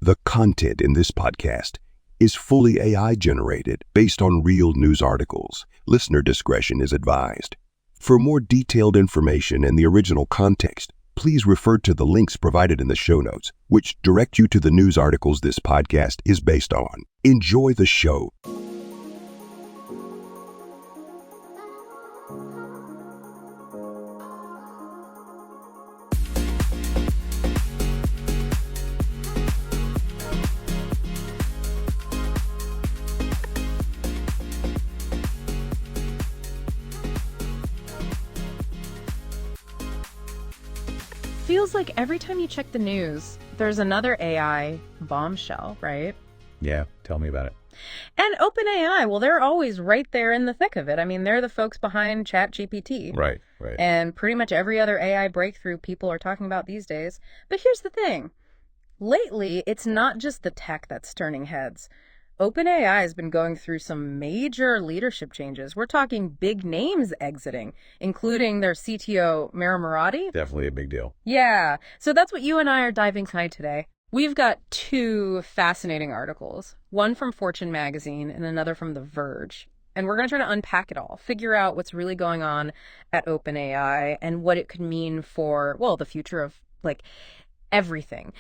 The content in this podcast is fully AI generated based on real news articles. Listener discretion is advised. For more detailed information and the original context, please refer to the links provided in the show notes, which direct you to the news articles this podcast is based on. Enjoy the show. Feels like every time you check the news, there's another AI bombshell, right? Yeah, tell me about it. And OpenAI, well, they're always right there in the thick of it. I mean, they're the folks behind ChatGPT. Right. And pretty much every other AI breakthrough people are talking about these days. But here's the thing. Lately, it's not just the tech that's turning heads. OpenAI has been going through some major leadership changes. We're talking big names exiting, including their CTO, Mira Murati. Definitely a big deal. Yeah. So that's what you and I are diving inside today. We've got two fascinating articles, one from Fortune magazine and another from The Verge. And we're going to try to unpack it all, figure out what's really going on at OpenAI and what it could mean for, well, the future of everything.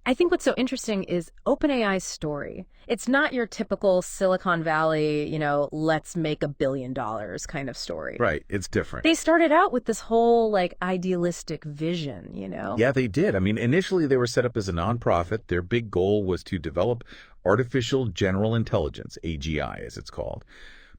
I think what's so interesting is OpenAI's story. It's not your typical Silicon Valley, let's make $1 billion kind of story. Right. It's different. They started out with this whole idealistic vision, Yeah, they did. I mean, initially they were set up as a nonprofit. Their big goal was to develop artificial general intelligence, AGI as it's called,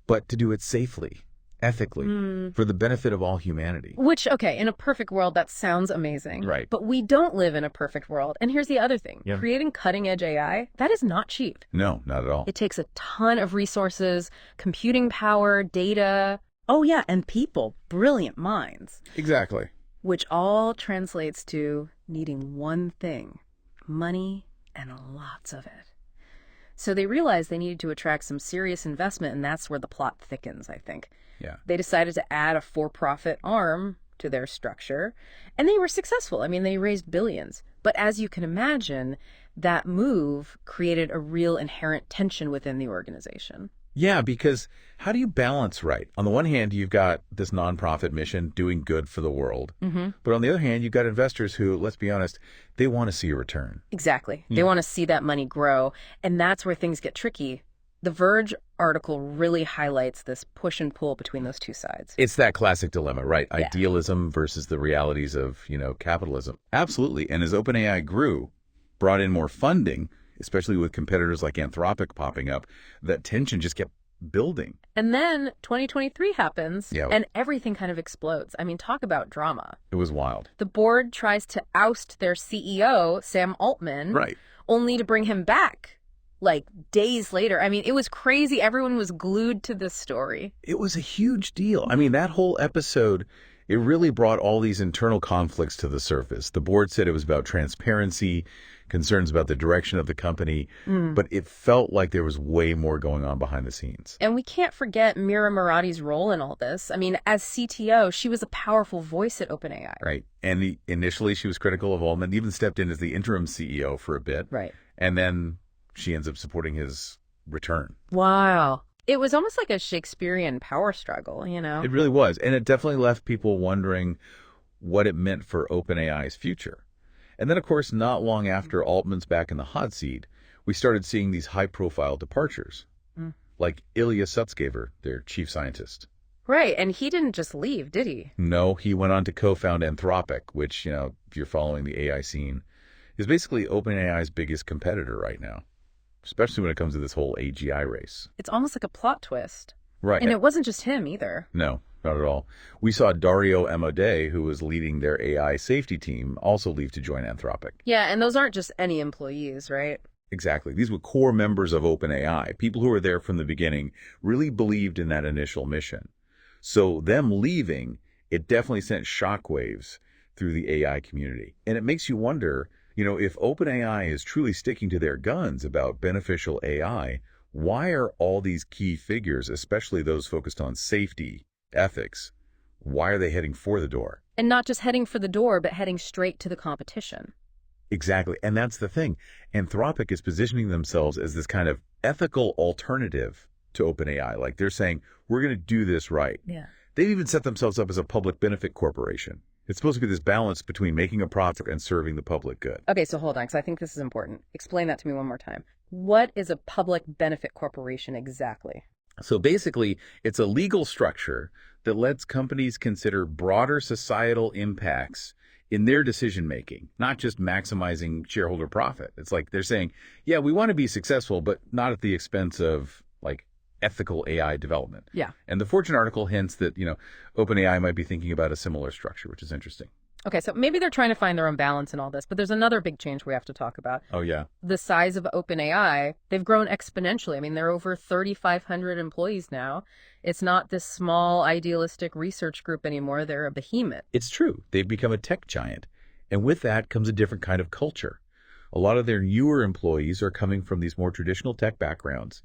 but to do it safely, ethically, for the benefit of all humanity. Which, okay, in a perfect world, that sounds amazing. Right. But we don't live in a perfect world. And here's the other thing. Yeah. Creating cutting-edge AI, that is not cheap. No, not at all. It takes a ton of resources, computing power, data. Oh, yeah, and people, brilliant minds. Exactly. Which all translates to needing one thing, money and lots of it. So they realized they needed to attract some serious investment, and that's where the plot thickens, I think. Yeah. They decided to add a for-profit arm to their structure, and they were successful. I mean, they raised billions. But as you can imagine, that move created a real inherent tension within the organization. Yeah, because how do you balance right? On the one hand, you've got this nonprofit mission doing good for the world. Mm-hmm. But on the other hand, you've got investors who, let's be honest, they want to see a return. Exactly. They want to see that money grow. And that's where things get tricky. The Verge article really highlights this push and pull between those two sides. It's that classic dilemma, right? Yeah. Idealism versus the realities of, capitalism. Absolutely. And as OpenAI grew, brought in more funding, especially with competitors like Anthropic popping up, that tension just kept building. And then 2023 happens, Yeah. and everything kind of explodes. I mean, talk about drama. It was wild. The board tries to oust their CEO, Sam Altman, Right. only to bring him back days later. I mean, it was crazy. Everyone was glued to this story. It was a huge deal. I mean, that whole episode, it really brought all these internal conflicts to the surface. The board said it was about transparency, concerns about the direction of the company, but it felt like there was way more going on behind the scenes. And we can't forget Mira Murati's role in all this. I mean, as CTO, she was a powerful voice at OpenAI. Right. And initially she was critical of Altman, even stepped in as the interim CEO for a bit. Right. And then she ends up supporting his return. Wow. It was almost like a Shakespearean power struggle, It really was. And it definitely left people wondering what it meant for OpenAI's future. And then, of course, not long after Altman's back in the hot seat, we started seeing these high-profile departures, like Ilya Sutskever, their chief scientist. Right. And he didn't just leave, did he? No, he went on to co-found Anthropic, which, if you're following the AI scene, is basically OpenAI's biggest competitor right now, especially when it comes to this whole AGI race. It's almost like a plot twist. Right. And it wasn't just him either. No, not at all. We saw Dario Amodei, who was leading their AI safety team, also leave to join Anthropic. Yeah, and those aren't just any employees, right? Exactly. These were core members of OpenAI, people who were there from the beginning, really believed in that initial mission. So them leaving, it definitely sent shockwaves through the AI community. And it makes you wonder, if OpenAI is truly sticking to their guns about beneficial AI, why are all these key figures, especially those focused on safety, ethics, why are they heading for the door? And not just heading for the door, but heading straight to the competition. Exactly. And that's the thing. Anthropic is positioning themselves as this kind of ethical alternative to OpenAI. Like they're saying, we're going to do this right. Yeah. They've even set themselves up as a public benefit corporation. It's supposed to be this balance between making a profit and serving the public good. Okay, so hold on, because I think this is important. Explain that to me one more time. What is a public benefit corporation exactly? So basically, it's a legal structure that lets companies consider broader societal impacts in their decision making, not just maximizing shareholder profit. It's like they're saying, yeah, we want to be successful, but not at the expense of like ethical AI development. Yeah. And the Fortune article hints that, OpenAI might be thinking about a similar structure, which is interesting. Okay, so maybe they're trying to find their own balance in all this, but there's another big change we have to talk about. Oh, yeah. The size of OpenAI, they've grown exponentially. I mean, they're over 3,500 employees now. It's not this small, idealistic research group anymore. They're a behemoth. It's true. They've become a tech giant. And with that comes a different kind of culture. A lot of their newer employees are coming from these more traditional tech backgrounds,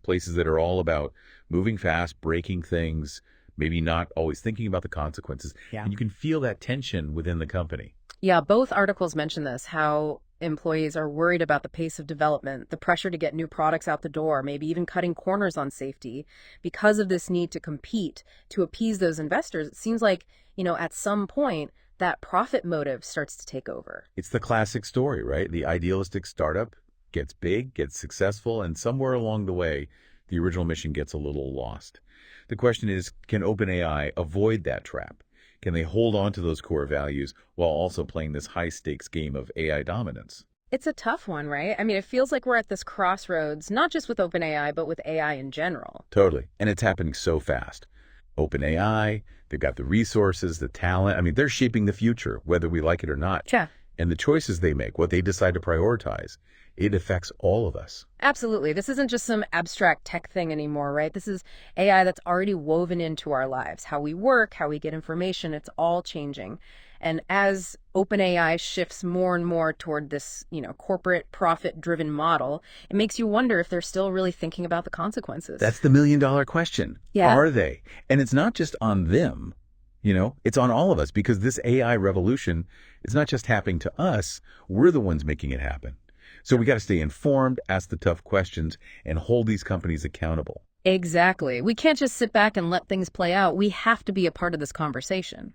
places that are all about moving fast, breaking things, maybe not always thinking about the consequences. Yeah. And you can feel that tension within the company. Yeah, both articles mention this, how employees are worried about the pace of development, the pressure to get new products out the door, maybe even cutting corners on safety because of this need to compete to appease those investors. It seems like, at some point, that profit motive starts to take over. It's the classic story, right? The idealistic startup gets big, gets successful, and somewhere along the way, the original mission gets a little lost. The question is, can OpenAI avoid that trap? Can they hold on to those core values while also playing this high-stakes game of AI dominance? It's a tough one, right? I mean, it feels like we're at this crossroads, not just with OpenAI, but with AI in general. Totally. And it's happening so fast. OpenAI, they've got the resources, the talent. I mean, they're shaping the future, whether we like it or not. Yeah. And the choices they make, what they decide to prioritize, it affects all of us. Absolutely. This isn't just some abstract tech thing anymore, right? This is AI that's already woven into our lives. How we work, how we get information, it's all changing. And as OpenAI shifts more and more toward this, corporate profit-driven model, it makes you wonder if they're still really thinking about the consequences. That's the million-dollar question. Yeah. Are they? And it's not just on them. It's on all of us, because this AI revolution is not just happening to us. We're the ones making it happen. So we got to stay informed, ask the tough questions, and hold these companies accountable. Exactly. We can't just sit back and let things play out. We have to be a part of this conversation.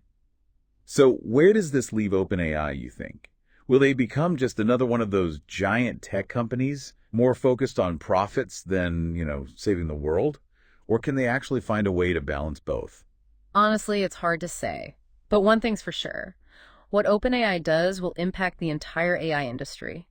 So where does this leave OpenAI, you think? Will they become just another one of those giant tech companies, more focused on profits than, saving the world? Or can they actually find a way to balance both? Honestly, it's hard to say. But one thing's for sure. What OpenAI does will impact the entire AI industry.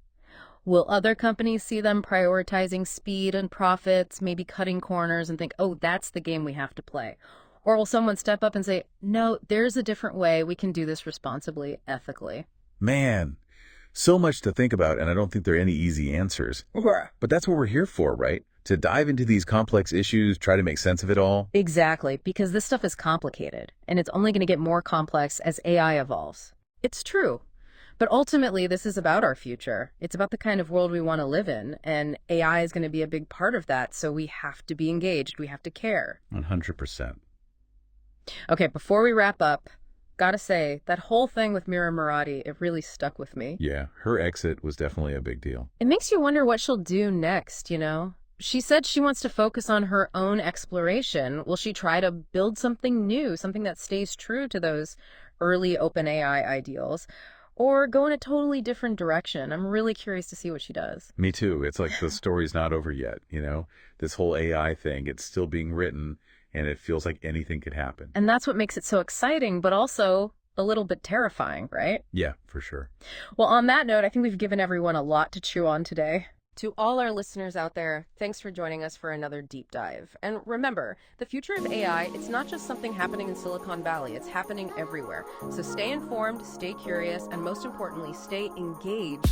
Will other companies see them prioritizing speed and profits, maybe cutting corners and think, oh, that's the game we have to play? Or will someone step up and say, no, there's a different way we can do this responsibly, ethically? Man, so much to think about, and I don't think there are any easy answers. But that's what we're here for, right? To dive into these complex issues, try to make sense of it all. Exactly, because this stuff is complicated, and it's only going to get more complex as AI evolves. It's true. But ultimately, this is about our future. It's about the kind of world we want to live in, and AI is going to be a big part of that, so we have to be engaged. We have to care. 100%. Okay, before we wrap up, gotta say, that whole thing with Mira Murati, it really stuck with me. Yeah, her exit was definitely a big deal. It makes you wonder what she'll do next, She said she wants to focus on her own exploration. Will she try to build something new, something that stays true to those early OpenAI ideals? Or go in a totally different direction? I'm really curious to see what she does. Me too. It's like the story's not over yet, This whole AI thing, it's still being written, and it feels like anything could happen. And that's what makes it so exciting, but also a little bit terrifying, right? Yeah, for sure. Well, on that note, I think we've given everyone a lot to chew on today. To all our listeners out there, thanks for joining us for another deep dive. And remember, the future of AI, it's not just something happening in Silicon Valley, it's happening everywhere. So stay informed, stay curious, and most importantly, stay engaged.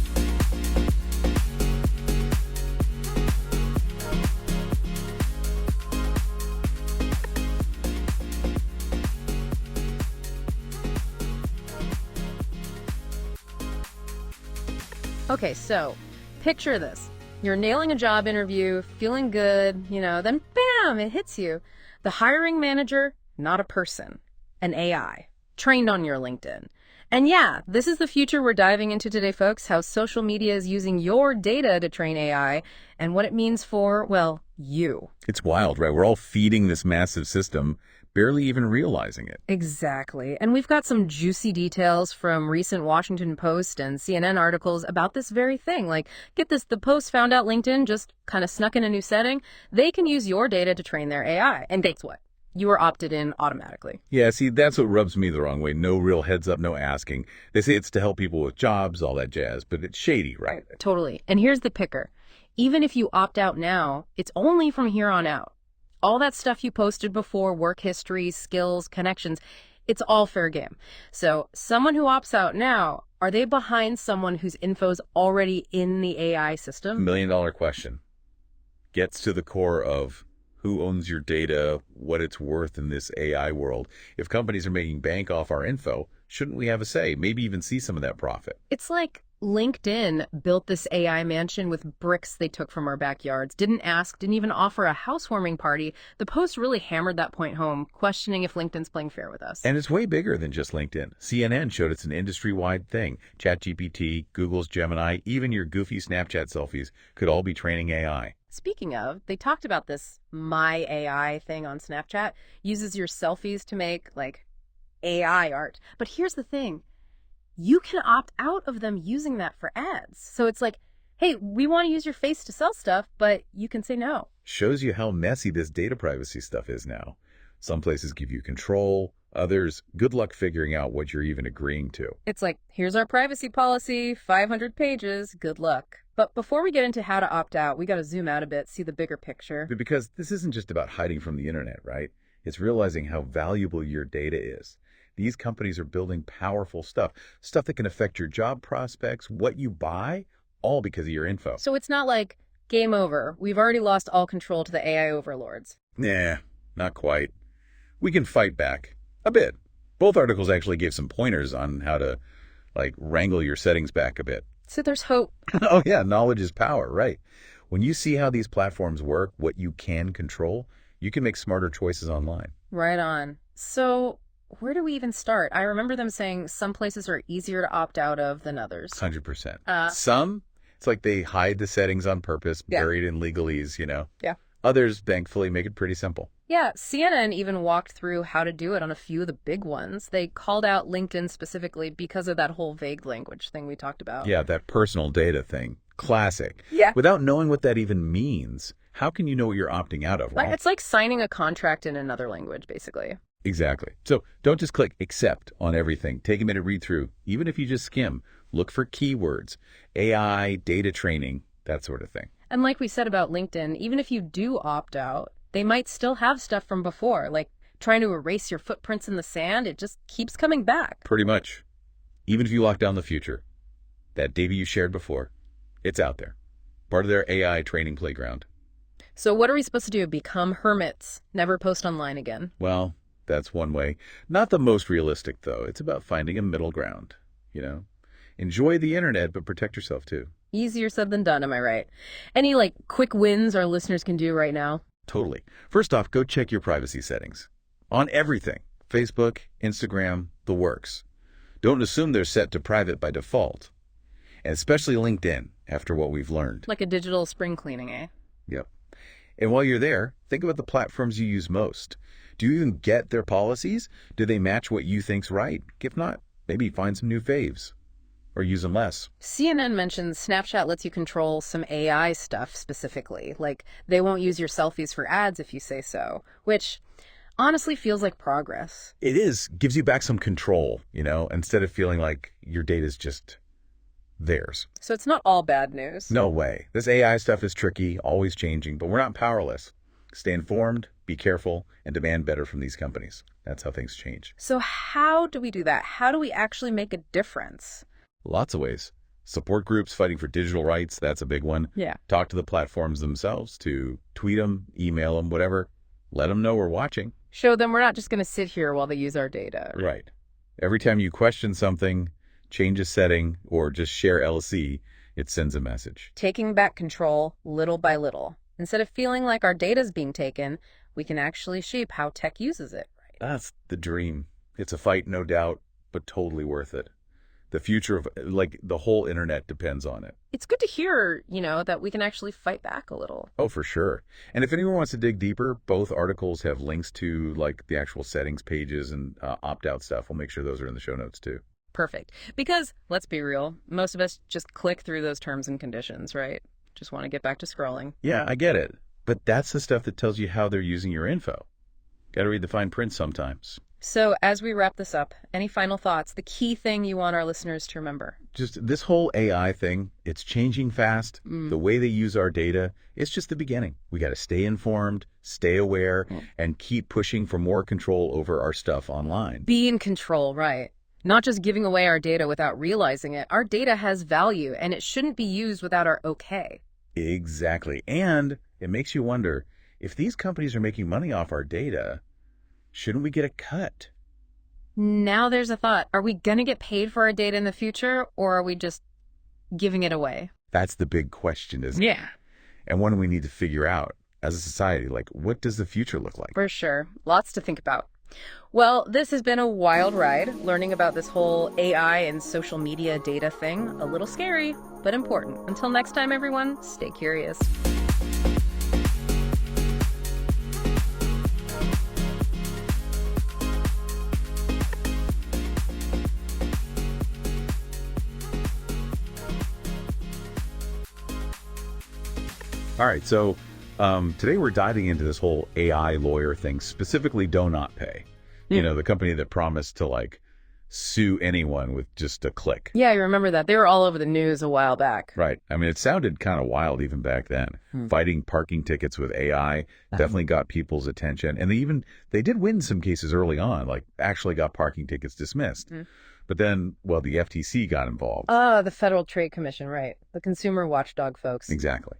Okay, so picture this. You're nailing a job interview, feeling good, then bam, it hits you. The hiring manager, not a person, an AI, trained on your LinkedIn. And yeah, this is the future we're diving into today, folks, how social media is using your data to train AI and what it means for, well, you. It's wild, right? We're all feeding this massive system, barely even realizing it. Exactly. And we've got some juicy details from recent Washington Post and CNN articles about this very thing. Like, get this, the Post found out LinkedIn just kind of snuck in a new setting. They can use your data to train their AI. And guess what? You are opted in automatically. Yeah, see, that's what rubs me the wrong way. No real heads up, no asking. They say it's to help people with jobs, all that jazz, but it's shady, right? Totally. And here's the picker. Even if you opt out now, it's only from here on out. All that stuff you posted before, work history, skills, connections, it's all fair game. So someone who opts out now, are they behind someone whose info's already in the AI system? $1 million question. Gets to the core of who owns your data, what it's worth in this AI world. If companies are making bank off our info, shouldn't we have a say? Maybe even see some of that profit. It's like LinkedIn built this AI mansion with bricks they took from our backyards, didn't ask, didn't even offer a housewarming party. The Post really hammered that point home, questioning if LinkedIn's playing fair with us. And it's way bigger than just LinkedIn. CNN showed it's an industry-wide thing. ChatGPT, Google's Gemini, even your goofy Snapchat selfies could all be training AI. Speaking of, they talked about this My AI thing on Snapchat, uses your selfies to make, like, AI art. But here's the thing. You can opt out of them using that for ads. So it's like, hey, we want to use your face to sell stuff, but you can say no. Shows you how messy this data privacy stuff is now. Some places give you control, others, good luck figuring out what you're even agreeing to. It's like, here's our privacy policy, 500 pages, good luck. But before we get into how to opt out, we got to zoom out a bit, see the bigger picture. Because this isn't just about hiding from the internet, right? It's realizing how valuable your data is. These companies are building powerful stuff that can affect your job prospects, what you buy, all because of your info. So it's not like, game over, we've already lost all control to the AI overlords. Nah, not quite. We can fight back. A bit. Both articles actually gave some pointers on how to, wrangle your settings back a bit. So there's hope. Oh yeah, knowledge is power, right? When you see how these platforms work, what you can control, you can make smarter choices online. Right on. So where do we even start? I remember them saying some places are easier to opt out of than others. 100%. Some, it's like they hide the settings on purpose, buried in legalese, Yeah. Others, thankfully, make it pretty simple. Yeah, CNN even walked through how to do it on a few of the big ones. They called out LinkedIn specifically because of that whole vague language thing we talked about. Yeah, that personal data thing. Classic. Yeah. Without knowing what that even means, how can you know what you're opting out of? It's like signing a contract in another language, basically. Exactly. So don't just click accept on everything. Take a minute, read through. Even if you just skim, look for keywords, AI, data training, that sort of thing. And like we said about LinkedIn, even if you do opt out, they might still have stuff from before, like trying to erase your footprints in the sand. It just keeps coming back. Pretty much. Even if you lock down the future, that data you shared before, it's out there. Part of their AI training playground. So what are we supposed to do? Become hermits? Never post online again? Well, that's one way. Not the most realistic, though. It's about finding a middle ground, Enjoy the internet, but protect yourself, too. Easier said than done, am I right? Any, quick wins our listeners can do right now? Totally. First off, go check your privacy settings. On everything. Facebook, Instagram, the works. Don't assume they're set to private by default. And especially LinkedIn, after what we've learned. Like a digital spring cleaning, eh? Yep. And while you're there, think about the platforms you use most. Do you even get their policies? Do they match what you think's right? If not, maybe find some new faves. Or use them less. CNN mentions Snapchat lets you control some AI stuff specifically. Like, they won't use your selfies for ads if you say so, which honestly feels like progress. It is. Gives you back some control, instead of feeling like your data's just theirs. So it's not all bad news. No way. This AI stuff is tricky, always changing, but we're not powerless. Stay informed, be careful, and demand better from these companies. That's how things change. So how do we do that? How do we actually make a difference? Lots of ways. Support groups fighting for digital rights, that's a big one. Yeah. Talk to the platforms themselves, to tweet them, email them, whatever. Let them know we're watching. Show them we're not just going to sit here while they use our data. Right. Every time you question something, change a setting, or just share LC, it sends a message. Taking back control little by little. Instead of feeling like our data's being taken, we can actually shape how tech uses it. That's the dream. It's a fight, no doubt, but totally worth it. The future of, like, the whole internet depends on it. It's good to hear, that we can actually fight back a little. Oh, for sure. And if anyone wants to dig deeper, both articles have links to, like, the actual settings pages and opt-out stuff. We'll make sure those are in the show notes, too. Perfect. Because, let's be real, most of us just click through those terms and conditions, right? Just want to get back to scrolling. Yeah, I get it. But that's the stuff that tells you how they're using your info. Got to read the fine print sometimes. So as we wrap this up, any final thoughts? The key thing you want our listeners to remember? Just this whole AI thing, it's changing fast. The way they use our data, it's just the beginning. We got to stay informed, stay aware, and keep pushing for more control over our stuff online. Be in control, right? Not just giving away our data without realizing it. Our data has value, and it shouldn't be used without our okay. Exactly. And it makes you wonder, if these companies are making money off our data, shouldn't we get a cut? Now there's a thought. Are we going to get paid for our data in the future, or are we just giving it away? That's the big question, isn't it? Yeah. And one we need to figure out as a society. Like, what does the future look like? For sure. Lots to think about. Well, this has been a wild ride, learning about this whole AI and social media data thing. A little scary, but important. Until next time, everyone, stay curious. All right, so today we're diving into this whole AI lawyer thing, specifically Do Not Pay. You know, the company that promised to, like, sue anyone with just a click. Yeah, I remember that. They were all over the news a while back. Right. I mean, it sounded kind of wild even back then. Fighting parking tickets with AI definitely got people's attention. And they did win some cases early on, like actually got parking tickets dismissed. But then, well, the FTC got involved. The Federal Trade Commission, right. The consumer watchdog folks. Exactly.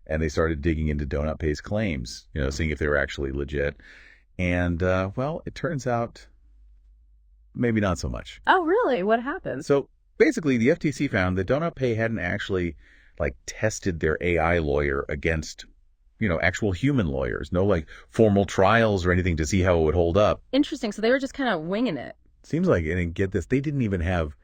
And they started digging into Do Not Pay's claims, seeing if they were actually legit. And, well, it turns out maybe not so much. Oh, really? What happened? So basically, the FTC found that Do Not Pay hadn't actually, like, tested their AI lawyer against, actual human lawyers. No, like, formal trials or anything to see how it would hold up. Interesting. So they were just kind of winging it. Seems like, and get this, they didn't even have,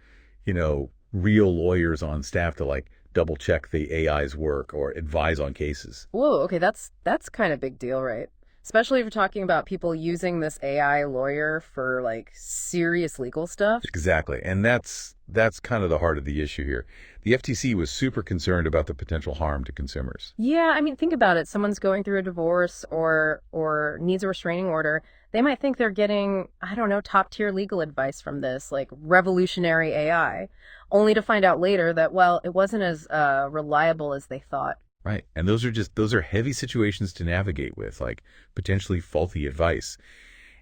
real lawyers on staff to, like, double check the AI's work or advise on cases. Whoa, okay, that's kind of big deal, right? Especially if you're talking about people using this AI lawyer for, like, serious legal stuff. Exactly. And that's kind of the heart of the issue here. The FTC was super concerned about the potential harm to consumers. Yeah, I mean, think about it. Someone's going through a divorce or needs a restraining order. They might think they're getting, I don't know, top-tier legal advice from this, like, revolutionary AI, only to find out later that, well, it wasn't as reliable as they thought. Right. And those are heavy situations to navigate with, like potentially faulty advice.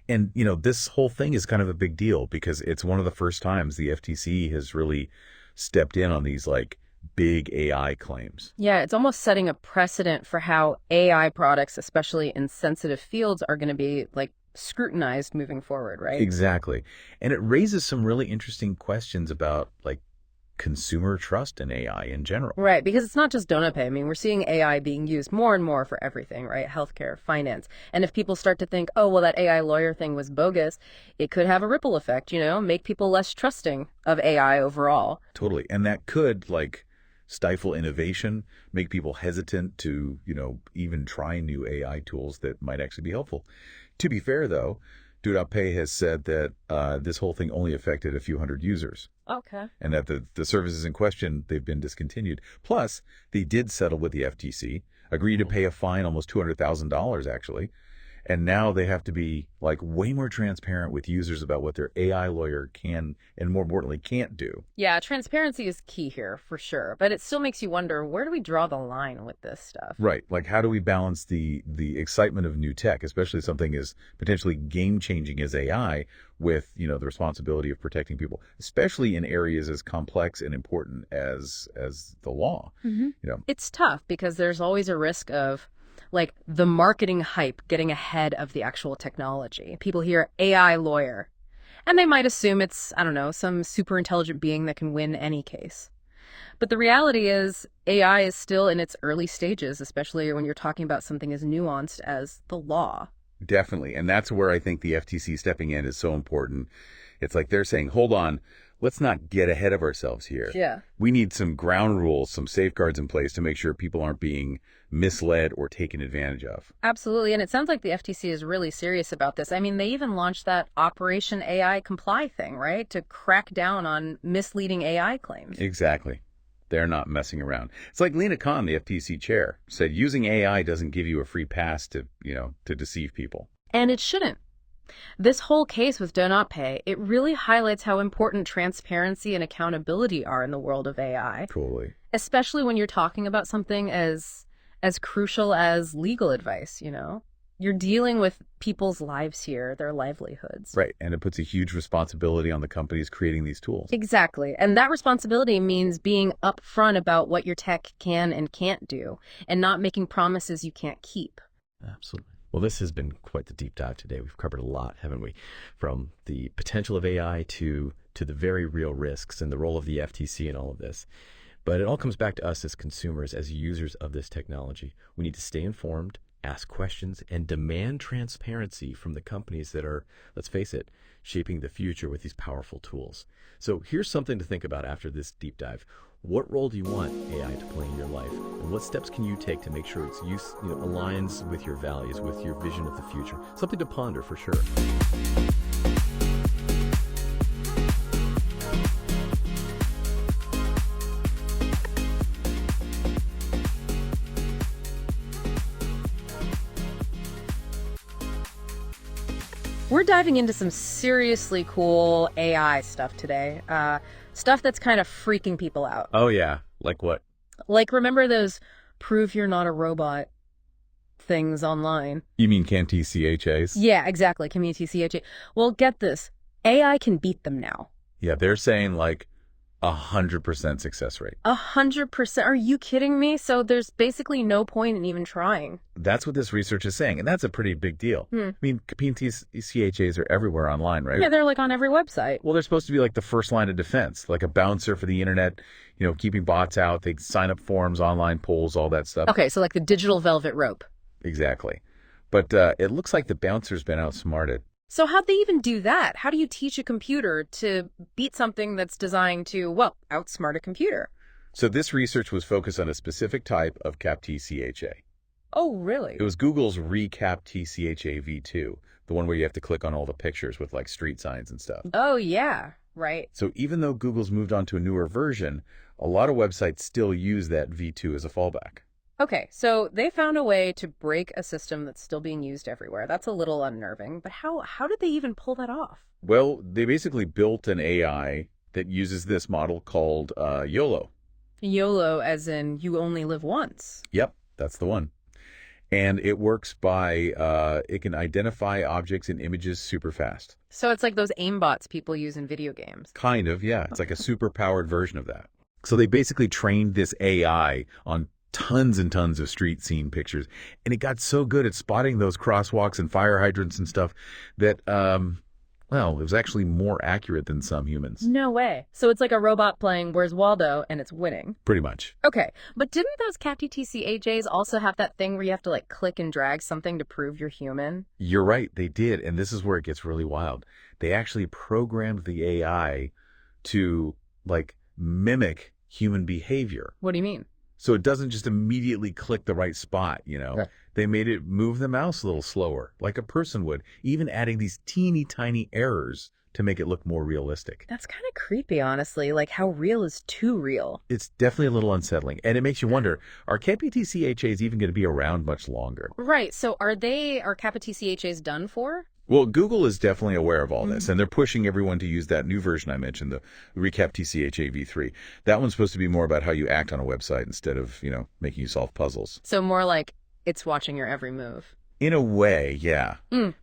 And, this whole thing is kind of a big deal because it's one of the first times the FTC has really stepped in on these, like, big AI claims. Yeah, it's almost setting a precedent for how AI products, especially in sensitive fields, are going to be, like, scrutinized moving forward, right? Exactly. And it raises some really interesting questions about, like, consumer trust in AI in general. Right, because it's not just Do Not Pay. I mean, we're seeing AI being used more and more for everything, right? Healthcare, finance. And if people start to think, oh, well, that AI lawyer thing was bogus, it could have a ripple effect, make people less trusting of AI overall. Totally. And that could, like, stifle innovation, make people hesitant to, even try new AI tools that might actually be helpful. To be fair, though, Do Not Pay has said that this whole thing only affected a few hundred users. Okay. And that the services in question, they've been discontinued. Plus, they did settle with the FTC, agreed to pay a fine, almost $200,000 actually. And now they have to be, like, way more transparent with users about what their AI lawyer can and, more importantly, can't do. Yeah, transparency is key here for sure. But it still makes you wonder, where do we draw the line with this stuff? Right. Like, how do we balance the excitement of new tech, especially something as potentially game-changing as AI, with, the responsibility of protecting people, especially in areas as complex and important as the law? It's tough because there's always a risk of, like, the marketing hype getting ahead of the actual technology. People hear AI lawyer, and they might assume it's, I don't know, some super intelligent being that can win any case. But the reality is AI is still in its early stages, especially when you're talking about something as nuanced as the law. Definitely. And that's where I think the FTC stepping in is so important. It's like they're saying, hold on, let's not get ahead of ourselves here. Yeah. We need some ground rules, some safeguards in place to make sure people aren't being misled or taken advantage of. Absolutely. And it sounds like the FTC is really serious about this. I mean, they even launched that Operation AI Comply thing, right? To crack down on misleading AI claims. Exactly. They're not messing around. It's like Lena Khan, the FTC chair, said using AI doesn't give you a free pass to deceive people. And it shouldn't. This whole case with Do Not Pay, it really highlights how important transparency and accountability are in the world of AI. Totally. Especially when you're talking about something as crucial as legal advice, you know? You're dealing with people's lives here, their livelihoods. Right. And it puts a huge responsibility on the companies creating these tools. Exactly. And that responsibility means being upfront about what your tech can and can't do and not making promises you can't keep. Absolutely. Well, this has been quite the deep dive today. We've covered a lot, haven't we? From the potential of AI to the very real risks and the role of the FTC in all of this. But it all comes back to us as consumers, as users of this technology. We need to stay informed, ask questions, and demand transparency from the companies that are, let's face it, shaping the future with these powerful tools. So here's something to think about after this deep dive. What role do you want AI to play in your life? And what steps can you take to make sure its use aligns with your values, with your vision of the future? Something to ponder for sure. We're diving into some seriously cool AI stuff today. Stuff that's kind of freaking people out. Oh, yeah. Like what? Like, remember those prove you're not a robot things online? You mean Canty CHAs? Yeah, exactly. Community CHA. Well, get this. AI can beat them now. Yeah, they're saying like 100% success rate. 100%? Are you kidding me? So there's basically no point in even trying. That's what this research is saying, and that's a pretty big deal. I mean, Canty CHAs are everywhere online, right? Yeah, they're like on every website. Well, they're supposed to be like the first line of defense, like a bouncer for the internet, keeping bots out. They sign up forums, online polls, all that stuff. Okay, so like the digital velvet rope. Exactly. But it looks like the bouncer's been outsmarted. So how'd they even do that? How do you teach a computer to beat something that's designed to, well, outsmart a computer? So this research was focused on a specific type of CAP-TCHA. Oh, really? It was Google's Recap-TCHA v2, the one where you have to click on all the pictures with like street signs and stuff. Oh, yeah, right. So even though Google's moved on to a newer version, a lot of websites still use that v2 as a fallback. Okay, so they found a way to break a system that's still being used everywhere. That's a little unnerving, but how did they even pull that off? Well, they basically built an AI that uses this model called YOLO. YOLO as in you only live once. Yep, that's the one. And it works by, it can identify objects and images super fast. So it's like those aimbots people use in video games. Kind of, yeah. It's like a super powered version of that. So they basically trained this AI on tons and tons of street scene pictures. And it got so good at spotting those crosswalks and fire hydrants and stuff that, well, it was actually more accurate than some humans. No way. So it's like a robot playing Where's Waldo and it's winning. Pretty much. Okay, but didn't those CAP-TCHAs also have that thing where you have to like click and drag something to prove you're human? You're right, they did. And this is where it gets really wild. They actually programmed the AI to like mimic human behavior. What do you mean? So it doesn't just immediately click the right spot, Right. They made it move the mouse a little slower, like a person would, even adding these teeny tiny errors to make it look more realistic. That's kind of creepy, honestly. Like, how real is too real? It's definitely a little unsettling. And it makes you wonder, are CAP-TCHAs even going to be around much longer? Right. So are CAP-TCHAs done for? Well, Google is definitely aware of all this, and they're pushing everyone to use that new version I mentioned, the Recap-TCHA v3. That one's supposed to be more about how you act on a website instead of, making you solve puzzles. So more like it's watching your every move. In a way, yeah.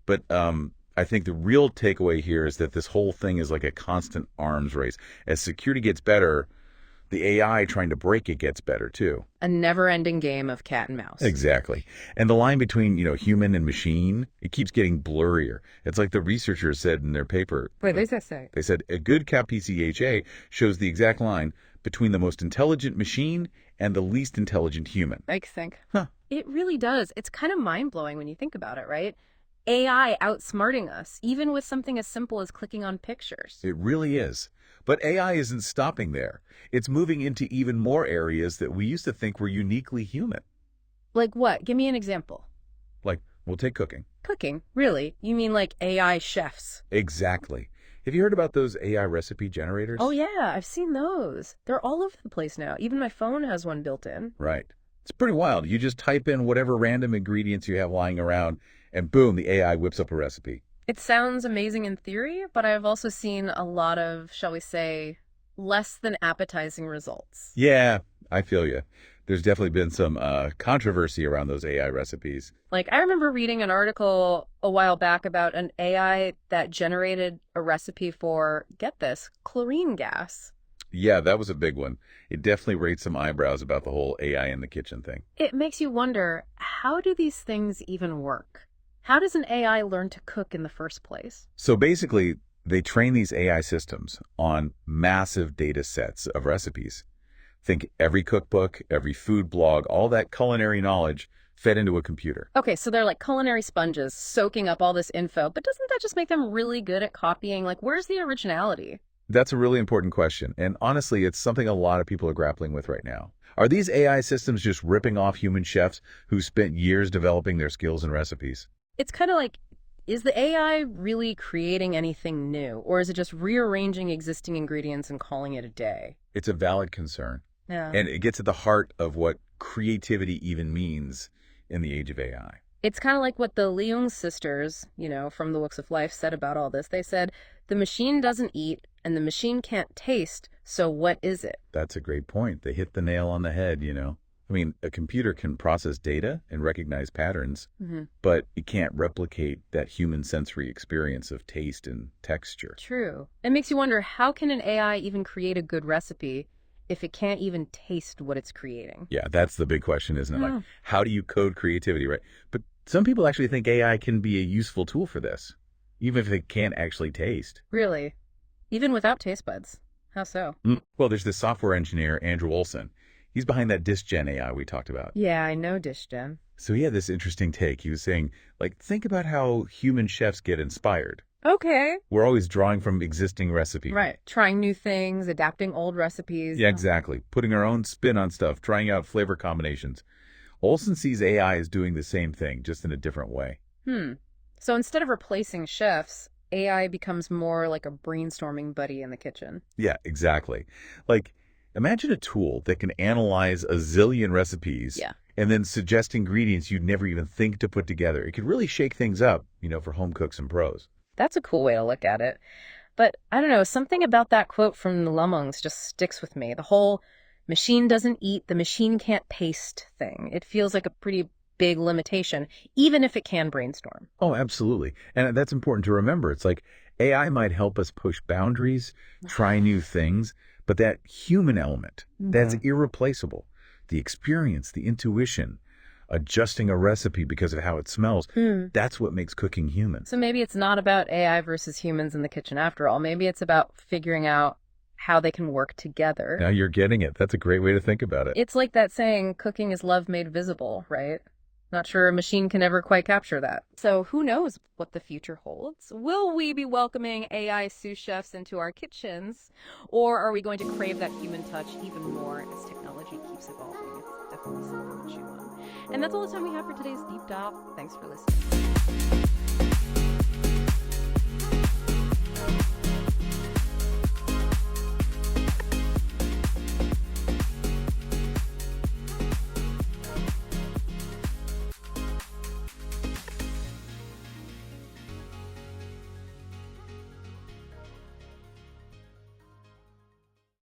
But I think the real takeaway here is that this whole thing is like a constant arms race. As security gets better, the AI trying to break it gets better too. A never-ending game of cat and mouse. Exactly. And the line between, human and machine, it keeps getting blurrier. It's like the researchers said in their paper. Wait, what does that say? They said a good CAP-TCHA shows the exact line between the most intelligent machine and the least intelligent human. Makes sense. Huh. It really does. It's kind of mind-blowing when you think about it, right? AI outsmarting us, even with something as simple as clicking on pictures. It really is. But AI isn't stopping there. It's moving into even more areas that we used to think were uniquely human. Like what? Give me an example. Like, we'll take cooking. Cooking? Really? You mean like AI chefs? Exactly. Have you heard about those AI recipe generators? Oh yeah, I've seen those. They're all over the place now. Even my phone has one built in. Right. It's pretty wild. You just type in whatever random ingredients you have lying around, and boom, the AI whips up a recipe. It sounds amazing in theory, but I've also seen a lot of, shall we say, less than appetizing results. Yeah, I feel you. There's definitely been some controversy around those AI recipes. Like, I remember reading an article a while back about an AI that generated a recipe for, get this, chlorine gas. Yeah, that was a big one. It definitely raised some eyebrows about the whole AI in the kitchen thing. It makes you wonder, how do these things even work? How does an AI learn to cook in the first place? So basically, they train these AI systems on massive data sets of recipes. Think every cookbook, every food blog, all that culinary knowledge fed into a computer. Okay, so they're like culinary sponges soaking up all this info, but doesn't that just make them really good at copying? Like, where's the originality? That's a really important question, and honestly, it's something a lot of people are grappling with right now. Are these AI systems just ripping off human chefs who spent years developing their skills and recipes? It's kind of like, is the AI really creating anything new, or is it just rearranging existing ingredients and calling it a day? It's a valid concern, Yeah. and it gets at the heart of what creativity even means in the age of AI. It's kind of like what the Leung sisters, from the Books of Life said about all this. They said, the machine doesn't eat and the machine can't taste, so what is it? That's a great point. They hit the nail on the head, I mean, a computer can process data and recognize patterns, but it can't replicate that human sensory experience of taste and texture. True. It makes you wonder, how can an AI even create a good recipe if it can't even taste what it's creating? Yeah, that's the big question, isn't it? Yeah. Like, how do you code creativity, right? But some people actually think AI can be a useful tool for this, even if it can't actually taste. Really? Even without taste buds? How so? Well, there's this software engineer, Andrew Olson. He's behind that DiskGen AI we talked about. Yeah, I know DiskGen. So he had this interesting take. He was saying, think about how human chefs get inspired. Okay. We're always drawing from existing recipes. Right. Trying new things, adapting old recipes. Yeah, exactly. Putting our own spin on stuff, trying out flavor combinations. Olson sees AI as doing the same thing, just in a different way. So instead of replacing chefs, AI becomes more like a brainstorming buddy in the kitchen. Yeah, exactly. Imagine a tool that can analyze a zillion recipes and then suggest ingredients you'd never even think to put together. It could really shake things up, for home cooks and pros. That's a cool way to look at it. But I don't know, something about that quote from the Lemungs just sticks with me. The whole machine doesn't eat, the machine can't taste thing. It feels like a pretty big limitation, even if it can brainstorm. Oh, absolutely. And that's important to remember. It's like AI might help us push boundaries, try new things, but that human element, that's irreplaceable. The experience, the intuition, adjusting a recipe because of how it smells, that's what makes cooking human. So maybe it's not about AI versus humans in the kitchen after all. Maybe it's about figuring out how they can work together. Now you're getting it. That's a great way to think about it. It's like that saying, cooking is love made visible, right? Not sure a machine can ever quite capture that. So who knows what the future holds? Will we be welcoming AI sous chefs into our kitchens? Or are we going to crave that human touch even more as technology keeps evolving? It's definitely something to chew on. And that's all the time we have for today's Deep Dive. Thanks for listening.